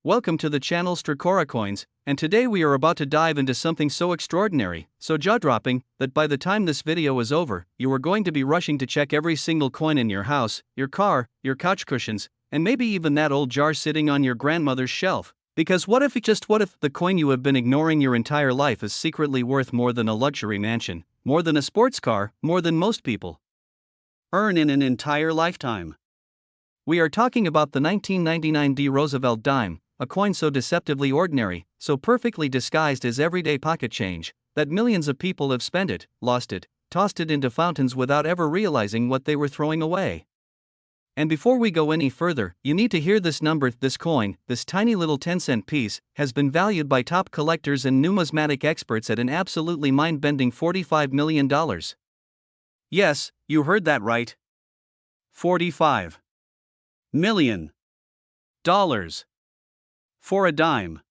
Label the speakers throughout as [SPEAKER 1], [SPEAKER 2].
[SPEAKER 1] Welcome to the channel Strikora Coins, and today we are about to dive into something so extraordinary, so jaw-dropping, that by the time this video is over, you are going to be rushing to check every single coin in your house, your car, your couch cushions, and maybe even that old jar sitting on your grandmother's shelf. Because what if the coin you have been ignoring your entire life is secretly worth more than a luxury mansion, more than a sports car, more than most people earn in an entire lifetime? We are talking about the 1999 Roosevelt dime, a coin so deceptively ordinary, so perfectly disguised as everyday pocket change, that millions of people have spent it, lost it, tossed it into fountains without ever realizing what they were throwing away. And before we go any further, you need to hear this number. This coin, this tiny little 10-cent piece, has been valued by top collectors and numismatic experts at an absolutely mind-bending $45 million. Yes, you heard that right. $45 million. For a dime.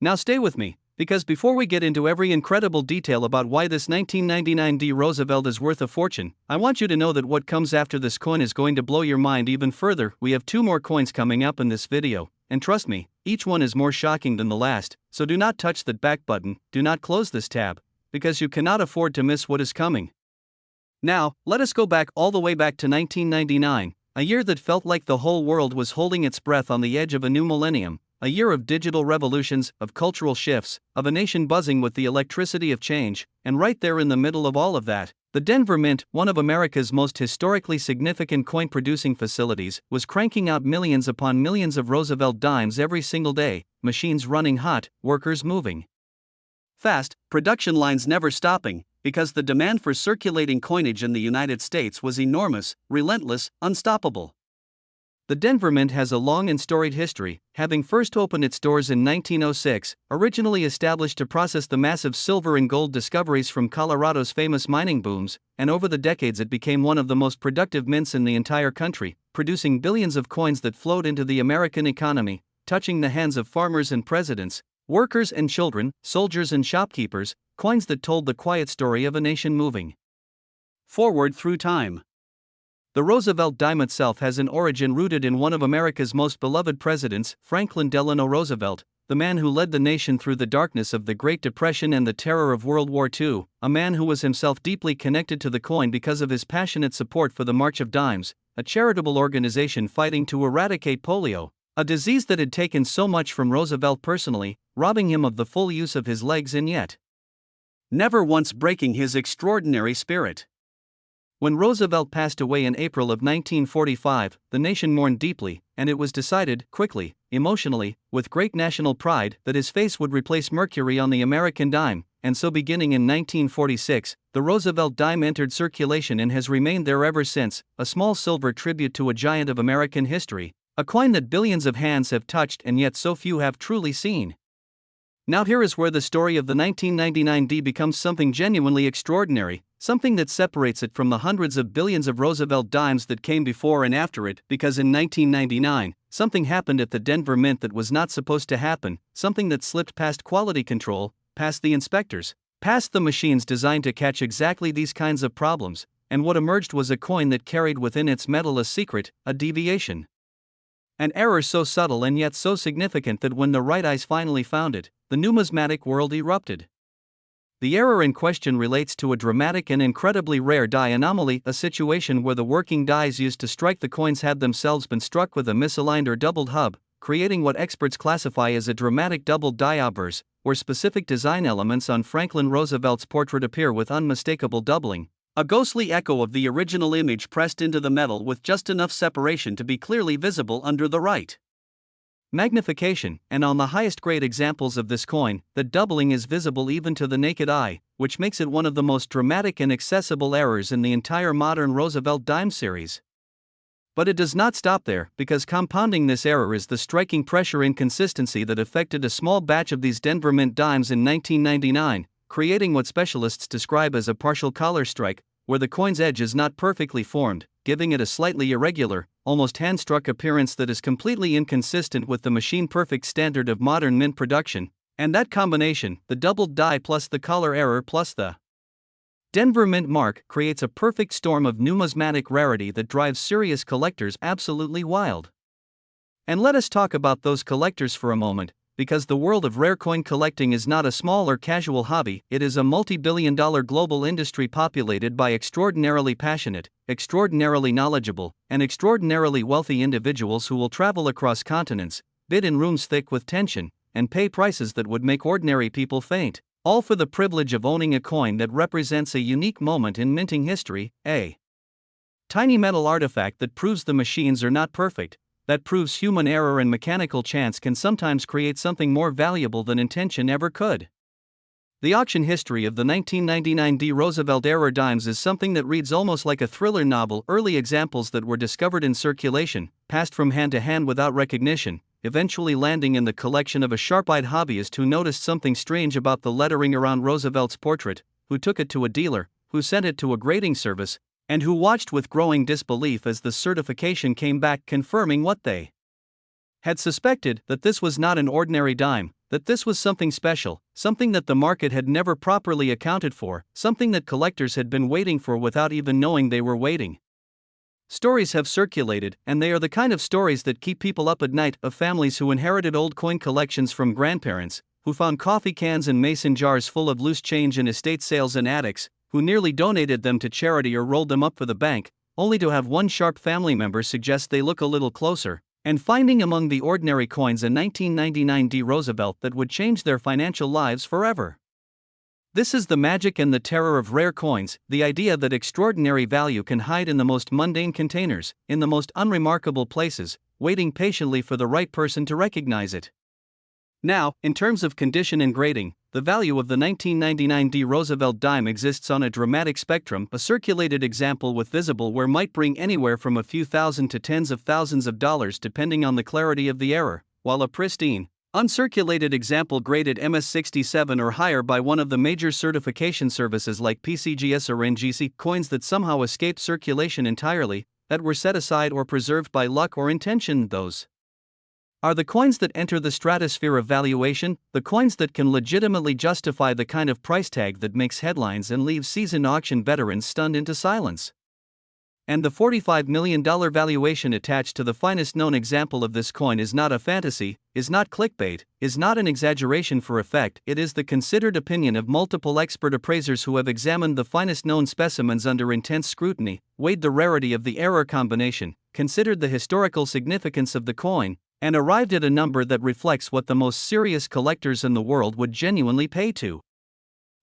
[SPEAKER 1] Now stay with me, because before we get into every incredible detail about why this 1999 Roosevelt is worth a fortune, I want you to know that what comes after this coin is going to blow your mind even further. We have 2 more coins coming up in this video, and trust me, each one is more shocking than the last, so do not touch that back button, do not close this tab, because you cannot afford to miss what is coming. Now, let us go back all the way back to 1999, a year that felt like the whole world was holding its breath on the edge of a new millennium. A year of digital revolutions, of cultural shifts, of a nation buzzing with the electricity of change, and right there in the middle of all of that, the Denver Mint, one of America's most historically significant coin-producing facilities, was cranking out millions upon millions of Roosevelt dimes every single day, machines running hot, workers moving fast, production lines never stopping, because the demand for circulating coinage in the United States was enormous, relentless, unstoppable. The Denver Mint has a long and storied history, having first opened its doors in 1906, originally established to process the massive silver and gold discoveries from Colorado's famous mining booms, and over the decades it became one of the most productive mints in the entire country, producing billions of coins that flowed into the American economy, touching the hands of farmers and presidents, workers and children, soldiers and shopkeepers, coins that told the quiet story of a nation moving forward through time. The Roosevelt dime itself has an origin rooted in one of America's most beloved presidents, Franklin Delano Roosevelt, the man who led the nation through the darkness of the Great Depression and the terror of World War II, a man who was himself deeply connected to the coin because of his passionate support for the March of Dimes, a charitable organization fighting to eradicate polio, a disease that had taken so much from Roosevelt personally, robbing him of the full use of his legs and yet never once breaking his extraordinary spirit. When Roosevelt passed away in April of 1945, the nation mourned deeply, and it was decided, quickly, emotionally, with great national pride, that his face would replace Mercury on the American dime, and so beginning in 1946, the Roosevelt dime entered circulation and has remained there ever since, a small silver tribute to a giant of American history, a coin that billions of hands have touched and yet so few have truly seen. Now here is where the story of the 1999 D becomes something genuinely extraordinary, something that separates it from the hundreds of billions of Roosevelt dimes that came before and after it, because in 1999, something happened at the Denver Mint that was not supposed to happen, something that slipped past quality control, past the inspectors, past the machines designed to catch exactly these kinds of problems, and what emerged was a coin that carried within its metal a secret, a deviation. An error so subtle and yet so significant that when the right eyes finally found it, the numismatic world erupted. The error in question relates to a dramatic and incredibly rare die anomaly, a situation where the working dies used to strike the coins had themselves been struck with a misaligned or doubled hub, creating what experts classify as a dramatic doubled die obverse, where specific design elements on Franklin Roosevelt's portrait appear with unmistakable doubling, a ghostly echo of the original image pressed into the metal with just enough separation to be clearly visible under the right magnification, and on the highest grade examples of this coin, the doubling is visible even to the naked eye, which makes it one of the most dramatic and accessible errors in the entire modern Roosevelt dime series. But it does not stop there, because compounding this error is the striking pressure inconsistency that affected a small batch of these Denver Mint dimes in 1999, creating what specialists describe as a partial collar strike, where the coin's edge is not perfectly formed, giving it a slightly irregular, almost hand-struck appearance that is completely inconsistent with the machine-perfect standard of modern mint production, and that combination, the doubled die plus the color error plus the Denver Mint mark, creates a perfect storm of numismatic rarity that drives serious collectors absolutely wild. And let us talk about those collectors for a moment, because the world of rare coin collecting is not a small or casual hobby, it is a multi-billion-dollar global industry populated by extraordinarily passionate, extraordinarily knowledgeable, and extraordinarily wealthy individuals who will travel across continents, bid in rooms thick with tension, and pay prices that would make ordinary people faint, all for the privilege of owning a coin that represents a unique moment in minting history, a tiny metal artifact that proves the machines are not perfect, that proves human error and mechanical chance can sometimes create something more valuable than intention ever could. The auction history of the 1999 D. Roosevelt era dimes is something that reads almost like a thriller novel. Early examples that were discovered in circulation, passed from hand to hand without recognition, eventually landing in the collection of a sharp-eyed hobbyist who noticed something strange about the lettering around Roosevelt's portrait, who took it to a dealer, who sent it to a grading service, and who watched with growing disbelief as the certification came back confirming what they had suspected, that this was not an ordinary dime, that this was something special, something that the market had never properly accounted for, something that collectors had been waiting for without even knowing they were waiting. Stories have circulated, and they are the kind of stories that keep people up at night, of families who inherited old coin collections from grandparents, who found coffee cans and mason jars full of loose change in estate sales and attics, who nearly donated them to charity or rolled them up for the bank, only to have one sharp family member suggest they look a little closer, and finding among the ordinary coins a 1999 D. Roosevelt that would change their financial lives forever. This is the magic and the terror of rare coins, the idea that extraordinary value can hide in the most mundane containers, in the most unremarkable places, waiting patiently for the right person to recognize it. Now, in terms of condition and grading, the value of the 1999 D. Roosevelt dime exists on a dramatic spectrum. A circulated example with visible wear might bring anywhere from a few thousand to tens of thousands of dollars depending on the clarity of the error, while a pristine, uncirculated example graded MS67 or higher by one of the major certification services like PCGS or NGC, coins that somehow escaped circulation entirely, that were set aside or preserved by luck or intention, those are the coins that enter the stratosphere of valuation, the coins that can legitimately justify the kind of price tag that makes headlines and leaves seasoned auction veterans stunned into silence. And the $45 million valuation attached to the finest known example of this coin is not a fantasy, is not clickbait, is not an exaggeration for effect, it is the considered opinion of multiple expert appraisers who have examined the finest known specimens under intense scrutiny, weighed the rarity of the error combination, considered the historical significance of the coin, and arrived at a number that reflects what the most serious collectors in the world would genuinely pay to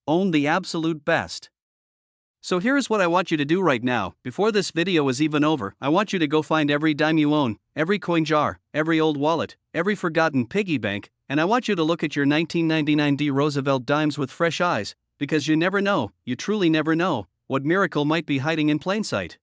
[SPEAKER 1] own the absolute best. So here's what I want you to do right now. Before this video is even over, I want you to go find every dime you own, every coin jar, every old wallet, every forgotten piggy bank, and I want you to look at your 1999 D. Roosevelt dimes with fresh eyes, because you never know, you truly never know, what miracle might be hiding in plain sight.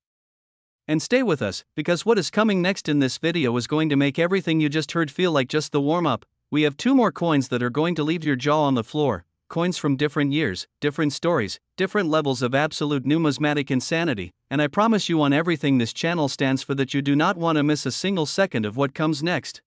[SPEAKER 1] And stay with us, because what is coming next in this video is going to make everything you just heard feel like just the warm-up. We have two more coins that are going to leave your jaw on the floor, coins from different years, different stories, different levels of absolute numismatic insanity, and I promise you on everything this channel stands for that you do not want to miss a single second of what comes next.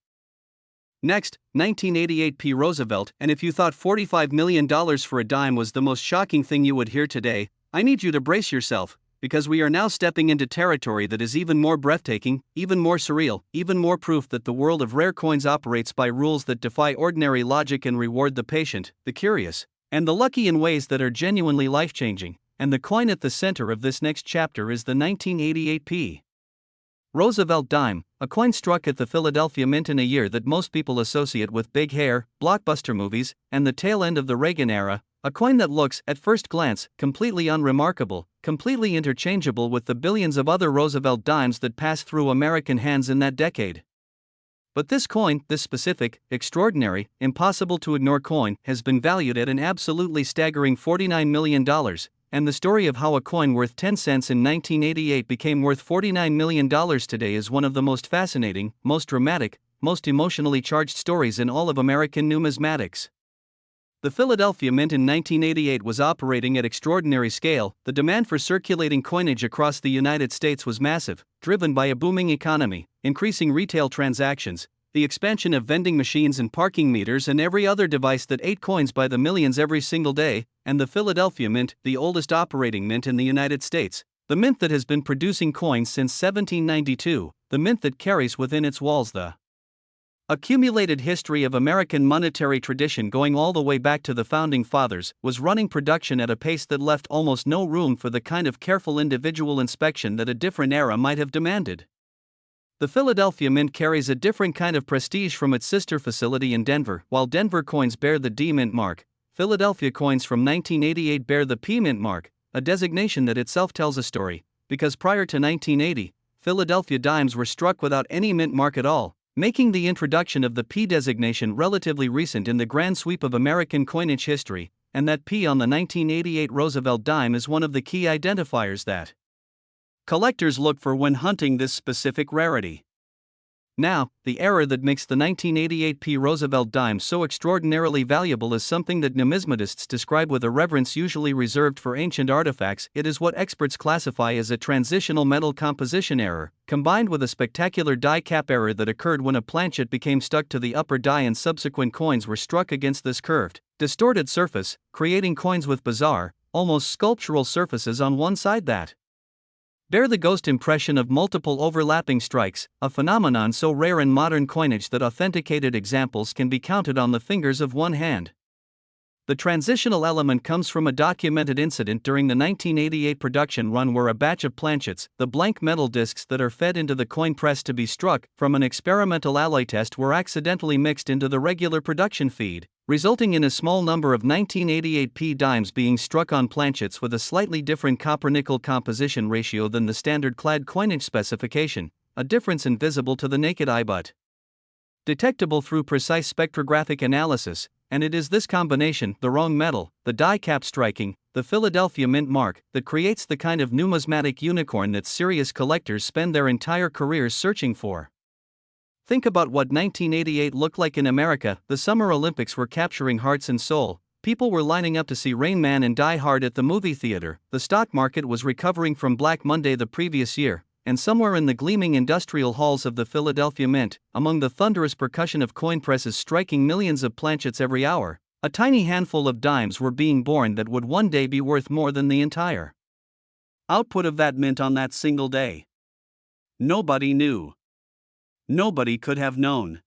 [SPEAKER 1] Next, 1988 P. Roosevelt, and if you thought $45 million for a dime was the most shocking thing you would hear today, I need you to brace yourself, because we are now stepping into territory that is even more breathtaking, even more surreal, even more proof that the world of rare coins operates by rules that defy ordinary logic and reward the patient, the curious, and the lucky in ways that are genuinely life-changing. And the coin at the center of this next chapter is the 1988 P. Roosevelt dime, a coin struck at the Philadelphia Mint in a year that most people associate with big hair, blockbuster movies, and the tail end of the Reagan era. A coin that looks, at first glance, completely unremarkable, completely interchangeable with the billions of other Roosevelt dimes that passed through American hands in that decade. But this coin, this specific, extraordinary, impossible to ignore coin, has been valued at an absolutely staggering $49 million, and the story of how a coin worth 10 cents in 1988 became worth $49 million today is one of the most fascinating, most dramatic, most emotionally charged stories in all of American numismatics. The Philadelphia Mint in 1988 was operating at extraordinary scale. The demand for circulating coinage across the United States was massive, driven by a booming economy, increasing retail transactions, the expansion of vending machines and parking meters and every other device that ate coins by the millions every single day, and the Philadelphia Mint, the oldest operating mint in the United States, the mint that has been producing coins since 1792, the mint that carries within its walls the Accumulated history of American monetary tradition going all the way back to the Founding Fathers was running production at a pace that left almost no room for the kind of careful individual inspection that a different era might have demanded. The Philadelphia Mint carries a different kind of prestige from its sister facility in Denver. While Denver coins bear the D Mint mark, Philadelphia coins from 1988 bear the P Mint mark, a designation that itself tells a story, because prior to 1980, Philadelphia dimes were struck without any mint mark at all, making the introduction of the P designation relatively recent in the grand sweep of American coinage history, and that P on the 1988 Roosevelt dime is one of the key identifiers that collectors look for when hunting this specific rarity. Now, the error that makes the 1988 P Roosevelt dime so extraordinarily valuable is something that numismatists describe with a reverence usually reserved for ancient artifacts. It is what experts classify as a transitional metal composition error, combined with a spectacular die cap error that occurred when a planchet became stuck to the upper die and subsequent coins were struck against this curved, distorted surface, creating coins with bizarre, almost sculptural surfaces on one side that bear the ghost impression of multiple overlapping strikes, a phenomenon so rare in modern coinage that authenticated examples can be counted on the fingers of one hand. The transitional element comes from a documented incident during the 1988 production run where a batch of planchets, the blank metal discs that are fed into the coin press to be struck from an experimental alloy test, were accidentally mixed into the regular production feed, resulting in a small number of 1988 P dimes being struck on planchets with a slightly different copper-nickel composition ratio than the standard clad coinage specification, a difference invisible to the naked eye but detectable through precise spectrographic analysis. And it is this combination, the wrong metal, the die cap striking, the Philadelphia Mint mark, that creates the kind of numismatic unicorn that serious collectors spend their entire careers searching for. Think about what 1988 looked like in America. The Summer Olympics were capturing hearts and soul. People were lining up to see Rain Man and Die Hard at the movie theater. The stock market was recovering from Black Monday the previous year, and somewhere in the gleaming industrial halls of the Philadelphia Mint, among the thunderous percussion of coin presses striking millions of planchets every hour, a tiny handful of dimes were being born that would one day be worth more than the entire output of that mint on that single day. Nobody knew. Nobody could have known.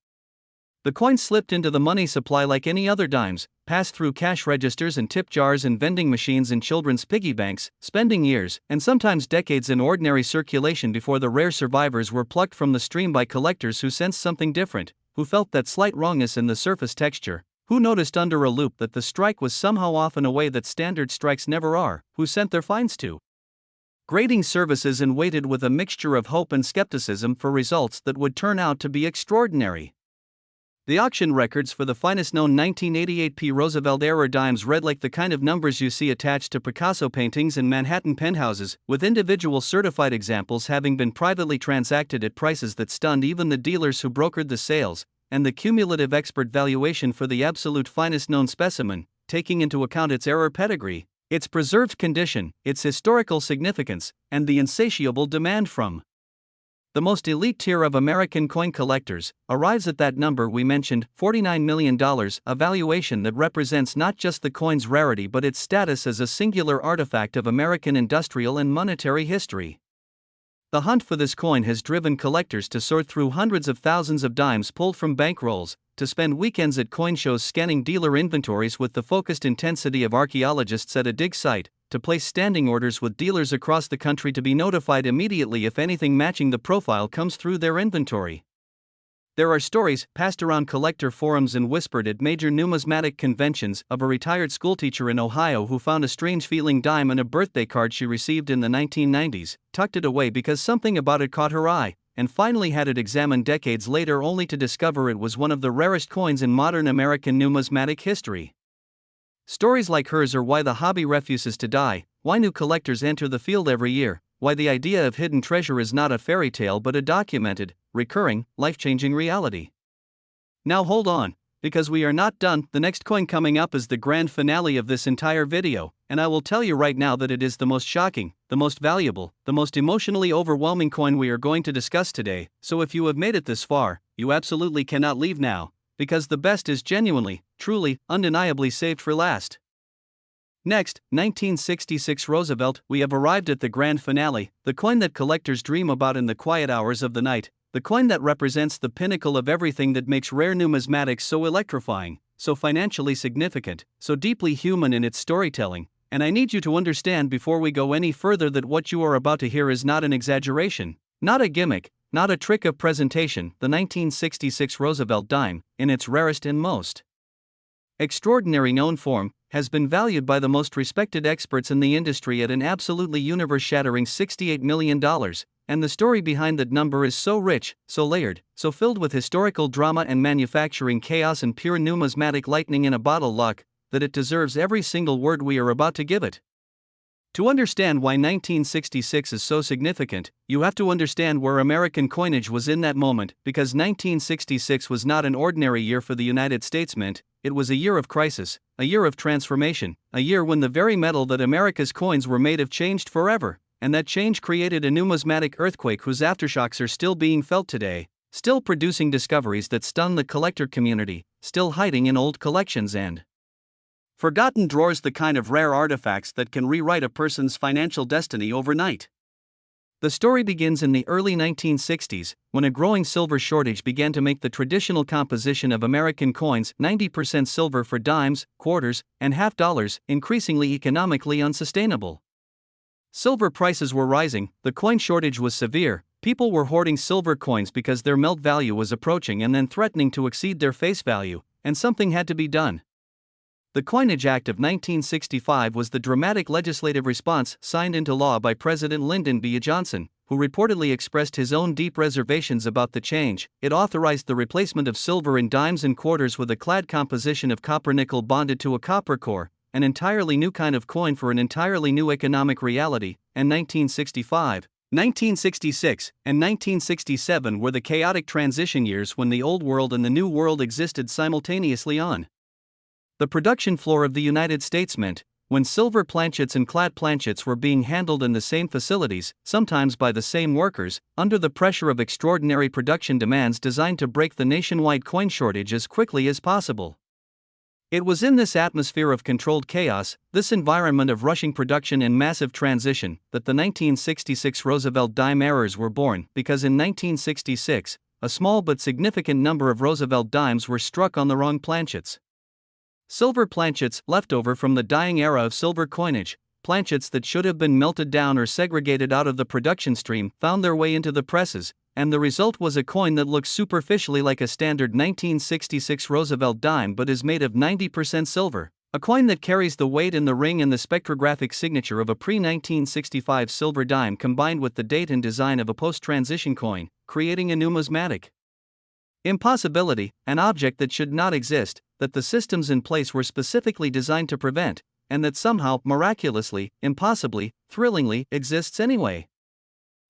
[SPEAKER 1] The coin slipped into the money supply like any other dimes, passed through cash registers and tip jars and vending machines in children's piggy banks, spending years, and sometimes decades in ordinary circulation before the rare survivors were plucked from the stream by collectors who sensed something different, who felt that slight wrongness in the surface texture, who noticed under a loupe that the strike was somehow off in a way that standard strikes never are, who sent their finds to grading services and waited with a mixture of hope and skepticism for results that would turn out to be extraordinary. The auction records for the finest known 1988 P Roosevelt era dimes read like the kind of numbers you see attached to Picasso paintings in Manhattan penthouses, with individual certified examples having been privately transacted at prices that stunned even the dealers who brokered the sales, and the cumulative expert valuation for the absolute finest known specimen, taking into account its error pedigree, its preserved condition, its historical significance, and the insatiable demand from the most elite tier of American coin collectors, arrives at that number we mentioned, $49 million, a valuation that represents not just the coin's rarity but its status as a singular artifact of American industrial and monetary history. The hunt for this coin has driven collectors to sort through hundreds of thousands of dimes pulled from bankrolls, to spend weekends at coin shows scanning dealer inventories with the focused intensity of archaeologists at a dig site, to place standing orders with dealers across the country to be notified immediately if anything matching the profile comes through their inventory. There are stories, passed around collector forums and whispered at major numismatic conventions, of a retired schoolteacher in Ohio who found a strange-feeling dime in a birthday card she received in the 1990s, tucked it away because something about it caught her eye, and finally had it examined decades later only to discover it was one of the rarest coins in modern American numismatic history. Stories like hers are why the hobby refuses to die, why new collectors enter the field every year, why the idea of hidden treasure is not a fairy tale but a documented, recurring, life-changing reality. Now hold on, because we are not done. The next coin coming up is the grand finale of this entire video, and I will tell you right now that it is the most shocking, the most valuable, the most emotionally overwhelming coin we are going to discuss today, so if you have made it this far, you absolutely cannot leave now, because the best is genuinely, truly, undeniably saved for last. Next, 1966 Roosevelt. We have arrived at the grand finale, the coin that collectors dream about in the quiet hours of the night, the coin that represents the pinnacle of everything that makes rare numismatics so electrifying, so financially significant, so deeply human in its storytelling. And I need you to understand before we go any further that what you are about to hear is not an exaggeration, not a gimmick, not a trick of presentation. The 1966 Roosevelt dime, in its rarest and most extraordinary known form, has been valued by the most respected experts in the industry at an absolutely universe-shattering $68 million, and the story behind that number is so rich, so layered, so filled with historical drama and manufacturing chaos and pure numismatic lightning in a bottle luck, that it deserves every single word we are about to give it. To understand why 1966 is so significant, you have to understand where American coinage was in that moment, because 1966 was not an ordinary year for the United States Mint. It was a year of crisis, a year of transformation, a year when the very metal that America's coins were made of changed forever, and that change created a numismatic earthquake whose aftershocks are still being felt today, still producing discoveries that stun the collector community, still hiding in old collections and forgotten drawers, the kind of rare artifacts that can rewrite a person's financial destiny overnight. The story begins in the early 1960s, when a growing silver shortage began to make the traditional composition of American coins, 90% silver for dimes, quarters, and half dollars, increasingly economically unsustainable. Silver prices were rising, the coin shortage was severe, people were hoarding silver coins because their melt value was approaching and then threatening to exceed their face value, and something had to be done. The Coinage Act of 1965 was the dramatic legislative response signed into law by President Lyndon B. Johnson, who reportedly expressed his own deep reservations about the change. It authorized the replacement of silver in dimes and quarters with a clad composition of copper-nickel bonded to a copper core, an entirely new kind of coin for an entirely new economic reality. And 1965, 1966, and 1967 were the chaotic transition years when the old world and the new world existed simultaneously on the production floor of the United States Mint, when silver planchets and clad planchets were being handled in the same facilities, sometimes by the same workers, under the pressure of extraordinary production demands designed to break the nationwide coin shortage as quickly as possible. It was in this atmosphere of controlled chaos, this environment of rushing production and massive transition, that the 1966 Roosevelt dime errors were born, because in 1966, a small but significant number of Roosevelt dimes were struck on the wrong planchets. Silver planchets, left over from the dying era of silver coinage, planchets that should have been melted down or segregated out of the production stream, found their way into the presses, and the result was a coin that looks superficially like a standard 1966 Roosevelt dime but is made of 90% silver, a coin that carries the weight and the ring and the spectrographic signature of a pre-1965 silver dime combined with the date and design of a post-transition coin, creating a numismatic impossibility, an object that should not exist, that the systems in place were specifically designed to prevent, and that somehow, miraculously, impossibly, thrillingly, exists anyway.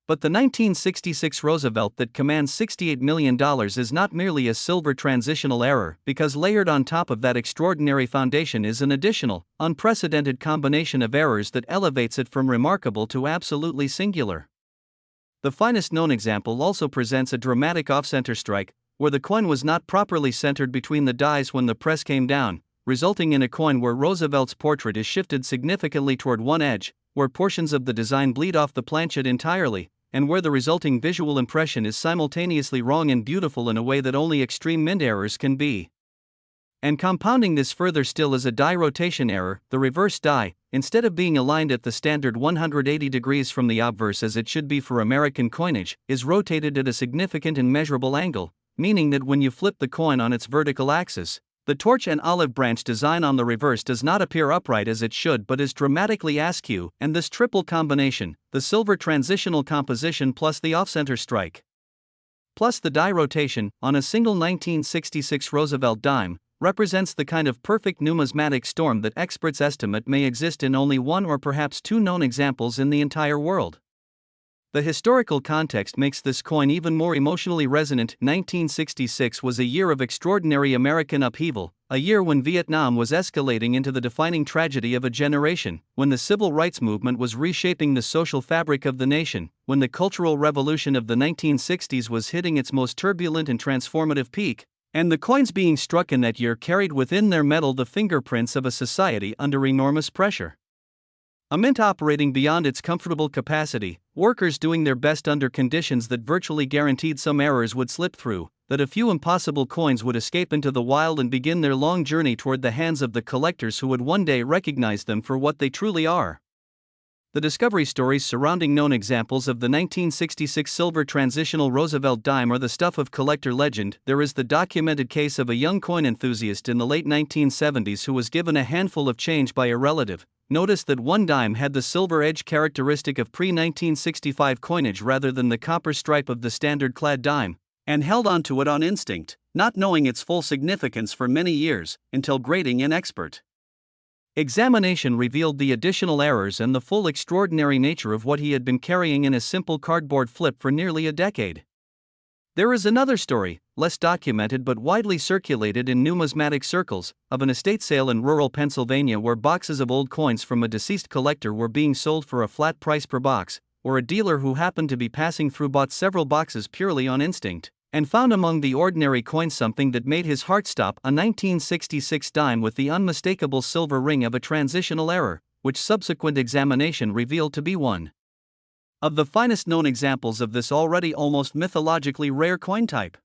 [SPEAKER 1] But the 1966 Roosevelt that commands $68 million is not merely a silver transitional error, because layered on top of that extraordinary foundation is an additional, unprecedented combination of errors that elevates it from remarkable to absolutely singular. The finest known example also presents a dramatic off-center strike, where the coin was not properly centered between the dies when the press came down, resulting in a coin where Roosevelt's portrait is shifted significantly toward one edge, where portions of the design bleed off the planchet entirely, and where the resulting visual impression is simultaneously wrong and beautiful in a way that only extreme mint errors can be. And compounding this further still is a die rotation error. The reverse die, instead of being aligned at the standard 180 degrees from the obverse as it should be for American coinage, is rotated at a significant and measurable angle, meaning that when you flip the coin on its vertical axis, the torch and olive branch design on the reverse does not appear upright as it should but is dramatically askew, and this triple combination, the silver transitional composition plus the off-center strike, plus the die rotation, on a single 1966 Roosevelt dime, represents the kind of perfect numismatic storm that experts estimate may exist in only one or perhaps two known examples in the entire world. The historical context makes this coin even more emotionally resonant. 1966 was a year of extraordinary American upheaval, a year when Vietnam was escalating into the defining tragedy of a generation, when the civil rights movement was reshaping the social fabric of the nation, when the cultural revolution of the 1960s was hitting its most turbulent and transformative peak, and the coins being struck in that year carried within their metal the fingerprints of a society under enormous pressure. A mint operating beyond its comfortable capacity, workers doing their best under conditions that virtually guaranteed some errors would slip through, that a few impossible coins would escape into the wild and begin their long journey toward the hands of the collectors who would one day recognize them for what they truly are. The discovery stories surrounding known examples of the 1966 silver transitional Roosevelt dime are the stuff of collector legend. There is the documented case of a young coin enthusiast in the late 1970s who was given a handful of change by a relative. Notice that one dime had the silver edge characteristic of pre-1965 coinage rather than the copper stripe of the standard clad dime, and held onto it on instinct, not knowing its full significance for many years, until grading an expert examination revealed the additional errors and the full extraordinary nature of what he had been carrying in a simple cardboard flip for nearly a decade. There is another story, less documented but widely circulated in numismatic circles, of an estate sale in rural Pennsylvania where boxes of old coins from a deceased collector were being sold for a flat price per box, or a dealer who happened to be passing through bought several boxes purely on instinct, and found among the ordinary coins something that made his heart stop, a 1966 dime with the unmistakable silver ring of a transitional error, which subsequent examination revealed to be one of the finest known examples of this already almost mythologically rare coin type.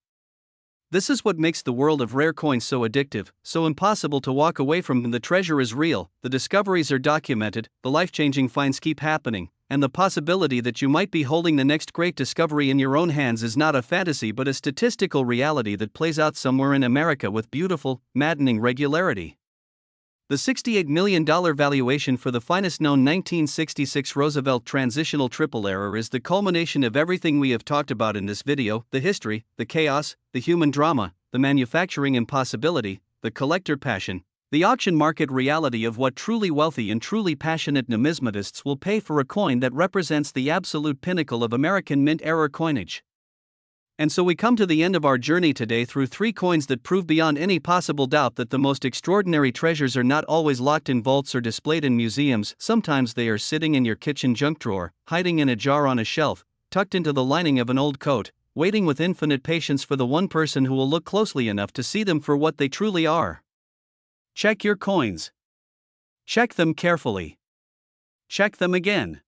[SPEAKER 1] This is what makes the world of rare coins so addictive, so impossible to walk away from. The treasure is real, the discoveries are documented, the life-changing finds keep happening, and the possibility that you might be holding the next great discovery in your own hands is not a fantasy but a statistical reality that plays out somewhere in America with beautiful, maddening regularity. The $68 million valuation for the finest known 1966 Roosevelt transitional triple error is the culmination of everything we have talked about in this video: the history, the chaos, the human drama, the manufacturing impossibility, the collector passion, the auction market reality of what truly wealthy and truly passionate numismatists will pay for a coin that represents the absolute pinnacle of American mint-era coinage. And so we come to the end of our journey today through three coins that prove beyond any possible doubt that the most extraordinary treasures are not always locked in vaults or displayed in museums. Sometimes they are sitting in your kitchen junk drawer, hiding in a jar on a shelf, tucked into the lining of an old coat, waiting with infinite patience for the one person who will look closely enough to see them for what they truly are. Check your coins. Check them carefully. Check them again.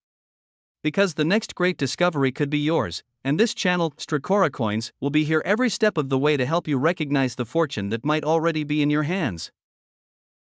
[SPEAKER 1] Because the next great discovery could be yours, and this channel, Strikora Coins, will be here every step of the way to help you recognize the fortune that might already be in your hands.